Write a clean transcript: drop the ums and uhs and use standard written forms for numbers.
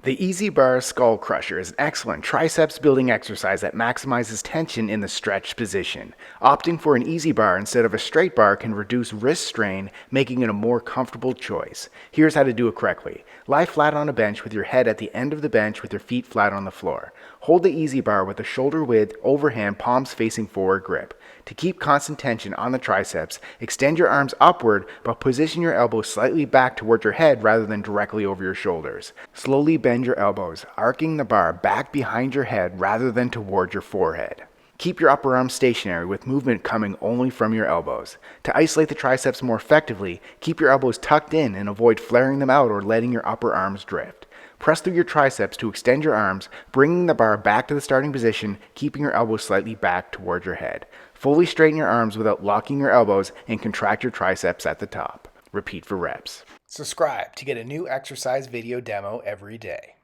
The Easy Bar Skull Crusher is an excellent triceps building exercise that maximizes tension in the stretched position. Opting for an easy bar instead of a straight bar can reduce wrist strain, making it a more comfortable choice. Here's how to do it correctly. Lie flat on a bench with your head at the end of the bench with your feet flat on the floor. Hold the easy bar with a shoulder width, overhand, palms facing forward grip. To keep constant tension on the triceps, extend your arms upward but position your elbows slightly back towards your head rather than directly over your shoulders. Slowly bend your elbows, arcing the bar back behind your head rather than toward your forehead. Keep your upper arms stationary with movement coming only from your elbows. To isolate the triceps more effectively, keep your elbows tucked in and avoid flaring them out or letting your upper arms drift. Press through your triceps to extend your arms, bringing the bar back to the starting position, keeping your elbows slightly back toward your head. Fully straighten your arms without locking your elbows and contract your triceps at the top. Repeat for reps. Subscribe to get a new exercise video demo every day.